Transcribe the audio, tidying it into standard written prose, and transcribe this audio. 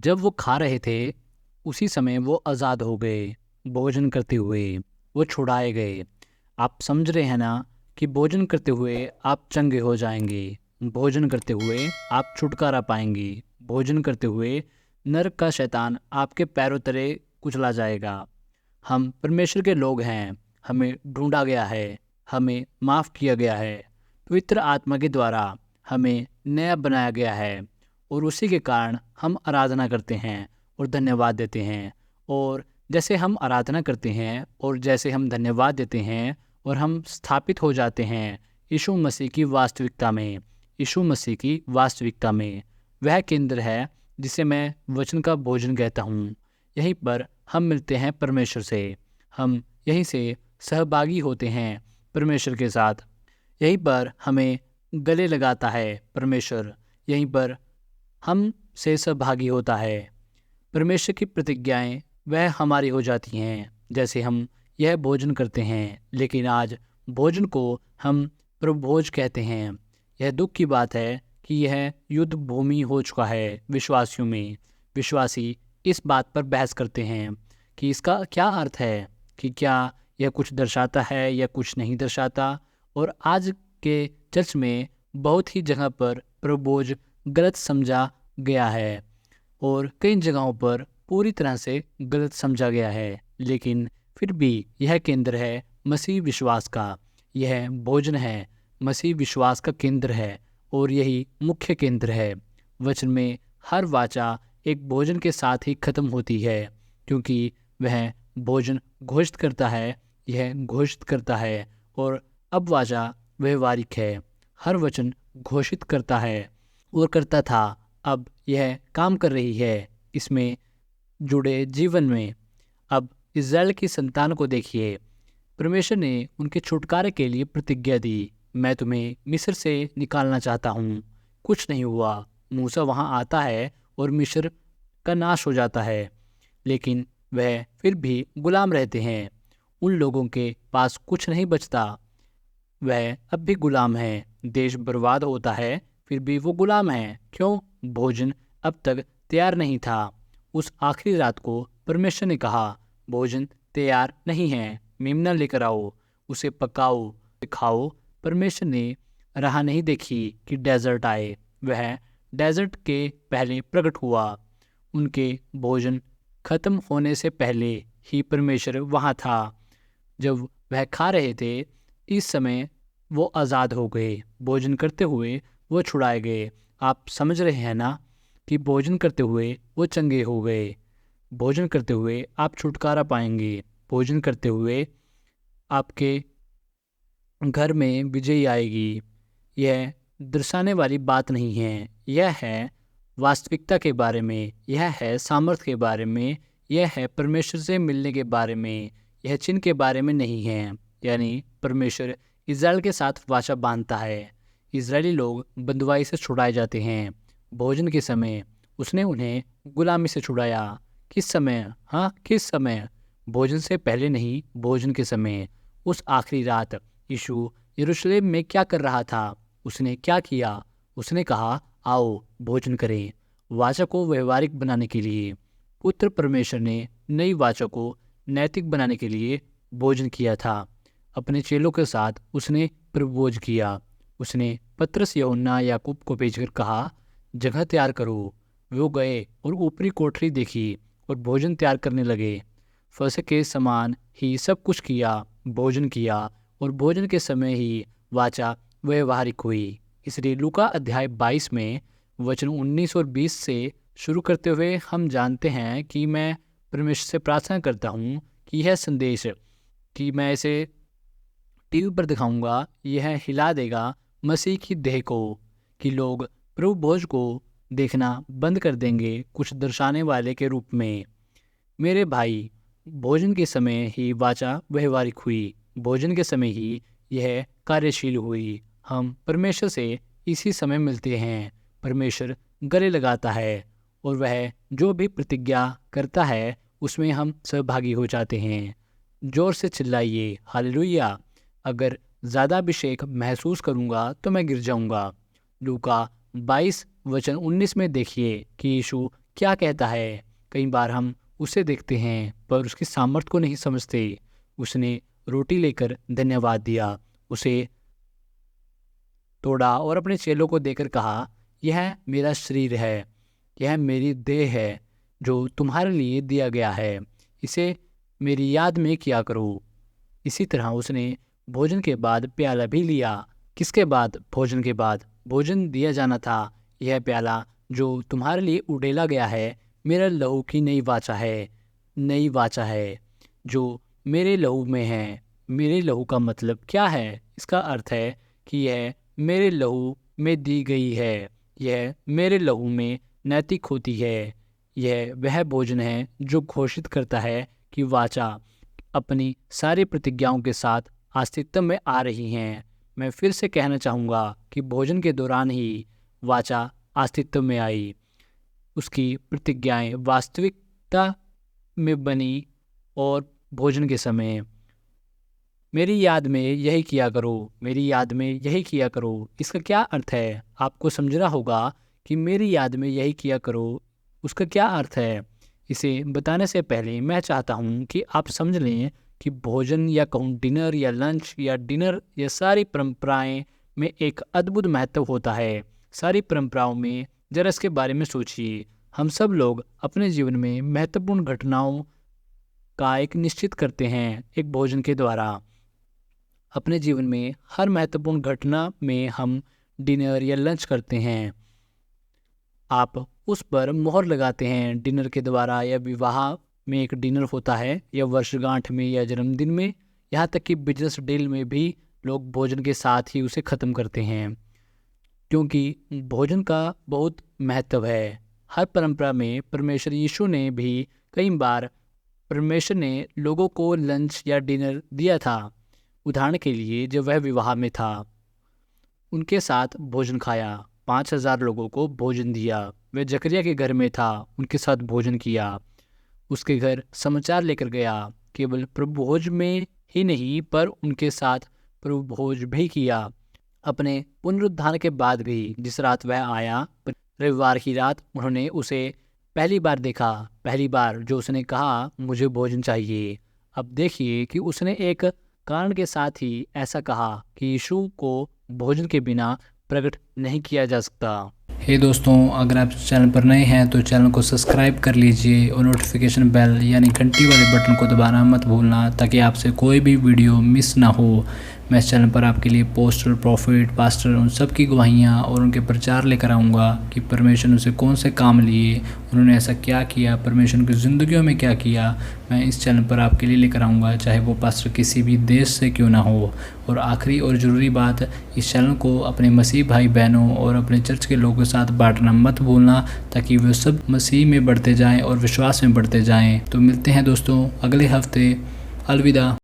जब वो खा रहे थे उसी समय वो आज़ाद हो गए। भोजन करते हुए वो छुड़ाए गए। आप समझ रहे हैं ना कि भोजन करते हुए आप चंगे हो जाएंगे। भोजन करते हुए आप छुटकारा पाएंगे। भोजन करते हुए नरक का शैतान आपके पैरों तले कुचला जाएगा। हम परमेश्वर के लोग हैं। हमें ढूंढा गया है। हमें माफ़ किया गया है। पवित्र आत्मा के द्वारा हमें नया बनाया गया है और उसी के कारण हम आराधना करते हैं और धन्यवाद देते हैं। और जैसे हम आराधना करते हैं और जैसे हम धन्यवाद देते हैं और हम स्थापित हो जाते हैं यीशु मसीह की वास्तविकता में। यीशु मसीह की वास्तविकता में वह केंद्र है जिसे मैं वचन का भोजन कहता हूँ। यहीं पर हम मिलते हैं परमेश्वर से। हम यहीं से सहभागी होते हैं परमेश्वर के साथ। यहीं पर हमें गले लगाता है परमेश्वर। यहीं पर हम से सहभागी होता है। परमेश्वर की प्रतिज्ञाएं वह हमारी हो जाती हैं जैसे हम यह भोजन करते हैं। लेकिन आज भोजन को हम प्रभोज कहते हैं। यह दुख की बात है कि यह युद्ध भूमि हो चुका है विश्वासियों में। विश्वासी इस बात पर बहस करते हैं कि इसका क्या अर्थ है, कि क्या यह कुछ दर्शाता है या कुछ नहीं दर्शाता। और आज के चर्च में बहुत ही जगह पर प्रभोज गलत समझा गया है और कई जगहों पर पूरी तरह से गलत समझा गया है। लेकिन फिर भी यह केंद्र है मसीह विश्वास का। यह भोजन है मसीह विश्वास का केंद्र है और यही मुख्य केंद्र है। वचन में हर वाचा एक भोजन के साथ ही खत्म होती है, क्योंकि वह भोजन घोषित करता है। यह घोषित करता है और अब वाचा व्यवहारिक है। हर वचन घोषित करता है और करता था, अब यह काम कर रही है इसमें जुड़े जीवन में। अब इज़राइल की संतान को देखिए। परमेश्वर ने उनके छुटकारे के लिए प्रतिज्ञा दी, मैं तुम्हें मिस्र से निकालना चाहता हूँ। कुछ नहीं हुआ। मूसा वहाँ आता है और मिस्र का नाश हो जाता है, लेकिन वह फिर भी गुलाम रहते हैं। उन लोगों के पास कुछ नहीं बचता। वह अब भी गुलाम है। देश बर्बाद होता है, फिर भी वो गुलाम है। क्यों? भोजन अब तक तैयार नहीं था। उस आखिरी रात को परमेश्वर ने कहा, भोजन तैयार नहीं है, मेमना लेकर आओ, उसे पकाओ, खाओ। परमेश्वर ने राह नहीं देखी कि डेजर्ट आए। वह डेजर्ट के पहले प्रकट हुआ। उनके भोजन खत्म होने से पहले ही परमेश्वर वहाँ था। जब वह खा रहे थे इस समय वो आज़ाद हो गए। भोजन करते हुए वो छुड़ाए गए। आप समझ रहे हैं ना कि भोजन करते हुए वो चंगे हो गए। भोजन करते हुए आप छुटकारा पाएंगे। भोजन करते हुए आपके घर में विजयी आएगी। यह दर्शाने वाली बात नहीं है, यह है वास्तविकता के बारे में, यह है सामर्थ के बारे में, यह है परमेश्वर से मिलने के बारे में। यह चिन्ह के बारे में नहीं है। यानी परमेश्वर इज़राइल के साथ वाचा बांधता है। इज़राइली लोग बंधुआई से छुड़ाए जाते हैं। भोजन के समय उसने उन्हें गुलामी से छुड़ाया। किस समय? हाँ, किस समय? भोजन से पहले नहीं, भोजन के समय। उस आखिरी रात यीशु यरूशलेम में क्या कर रहा था? उसने क्या किया? उसने कहा, आओ भोजन करें। वाचा को व्यवहारिक बनाने के लिए पुत्र परमेश्वर ने नई वाचा को नैतिक बनाने के लिए भोजन किया था। अपने चेलों के साथ उसने प्रभोज किया। उसने पतरस, यूहन्ना, याकूब को भेजकर कहा, जगह तैयार करो। वो गए और ऊपरी कोठरी देखी और भोजन तैयार करने लगे। फसह के समान ही सब कुछ किया, भोजन किया और भोजन के समय ही वाचा व्यवहारिक हुई। इसलिए लूका अध्याय 22 में वचन 19 और 20 से शुरू करते हुए हम जानते हैं कि मैं परमेश्वर से प्रार्थना करता हूँ कि यह संदेश कि मैं इसे टीवी पर दिखाऊंगा, यह हिला देगा मसीह की देह को, कि लोग प्रभु भोज को देखना बंद कर देंगे कुछ दर्शाने वाले के रूप में। मेरे भाई, भोजन के समय ही वाचा व्यवहारिक हुई। भोजन के समय ही यह कार्यशील हुई। हम परमेश्वर से इसी समय मिलते हैं। परमेश्वर गले लगाता है और वह जो भी प्रतिज्ञा करता है उसमें हम सहभागी हो जाते हैं। जोर से चिल्लाइए, हालेलुया। अगर ज़्यादा अभिषेक महसूस करूँगा तो मैं गिर जाऊँगा। लूका 22 वचन 19 में देखिए कि यीशु क्या कहता है। कई बार हम उसे देखते हैं पर उसकी सामर्थ्य को नहीं समझते। उसने रोटी लेकर धन्यवाद दिया, उसे तोड़ा और अपने चेलों को देकर कहा, यह मेरा शरीर है, यह मेरी देह है जो तुम्हारे लिए दिया गया है, इसे मेरी याद में किया करो। इसी तरह उसने भोजन के बाद प्याला भी लिया। किसके बाद? भोजन के बाद। भोजन दिया जाना था, यह प्याला जो तुम्हारे लिए उड़ेला गया है, मेरा लहू की नई वाचा है, नई वाचा है जो मेरे लहू में है। मेरे लहू का मतलब क्या है? इसका अर्थ है कि यह मेरे लहू में दी गई है, यह मेरे लहू में नैतिक होती है। यह वह भोजन है जो घोषित करता है कि वाचा अपनी सारी प्रतिज्ञाओं के साथ अस्तित्व में आ रही हैं। मैं फिर से कहना चाहूँगा कि भोजन के दौरान ही वाचा अस्तित्व में आई। उसकी प्रतिज्ञाएं वास्तविकता में बनी और भोजन के समय मेरी याद में यही किया करो, मेरी याद में यही किया करो। इसका क्या अर्थ है? आपको समझना होगा कि मेरी याद में यही किया करो, उसका क्या अर्थ है। इसे बताने से पहले मैं चाहता हूँ कि आप समझ लें कि भोजन या कहूँ डिनर या लंच या डिनर या सारी परंपराएं में एक अद्भुत महत्व होता है। सारी परंपराओं में जरा इसके बारे में सोचिए। हम सब लोग अपने जीवन में महत्वपूर्ण घटनाओं का एक निश्चित करते हैं एक भोजन के द्वारा। अपने जीवन में हर महत्वपूर्ण घटना में हम डिनर या लंच करते हैं। आप उस पर मोहर लगाते हैं डिनर के द्वारा, या विवाह में एक डिनर होता है, या वर्षगांठ में, या जन्मदिन में, यहाँ तक कि बिजनेस डील में भी लोग भोजन के साथ ही उसे ख़त्म करते हैं, क्योंकि भोजन का बहुत महत्व है। हर परंपरा में परमेश्वर यीशु ने भी कई बार परमेश्वर ने लोगों को लंच या डिनर दिया था। उदाहरण के लिए जब वह विवाह में था, उनके साथ भोजन खाया, 5,000 लोगों को भोजन दिया। वह जकरिया के घर में था, उनके साथ भोजन किया, उसके घर समाचार लेकर गया। केवल प्रभु भोज में ही नहीं पर उनके साथ प्रभु भोज भी किया। अपने पुनरुत्थान के बाद भी जिस रात वह आया, रविवार की रात, उन्होंने उसे पहली बार देखा, पहली बार जो उसने कहा मुझे भोजन चाहिए। अब देखिए कि उसने एक कारण के साथ ही ऐसा कहा कि यीशु को भोजन के बिना प्रकट नहीं किया जा सकता। हे दोस्तों, अगर आप चैनल पर नए हैं तो चैनल को सब्सक्राइब कर लीजिए और नोटिफिकेशन बेल यानी घंटी वाले बटन को दबाना मत भूलना, ताकि आपसे कोई भी वीडियो मिस ना हो। मैं इस चैनल पर आपके लिए पोस्टर, प्रॉफिट, पास्टर उन सब की गवाहियाँ और उनके प्रचार लेकर आऊँगा कि परमेश्वर ने उनसे कौन से काम लिए, उन्होंने ऐसा क्या किया, परमेश्वर उनकी ज़िंदगियों में क्या किया। मैं इस चैनल पर आपके लिए लेकर आऊँगा, चाहे वो पास्टर किसी भी देश से क्यों ना हो। और आखिरी और ज़रूरी बात, इस चैनल को अपने मसीह भाई बहनों और अपने चर्च के लोगों के साथ बांटना मत भूलना, ताकि वे सब मसीह में बढ़ते जाएं और विश्वास में बढ़ते जाएं। तो मिलते हैं दोस्तों अगले हफ्ते। अलविदा।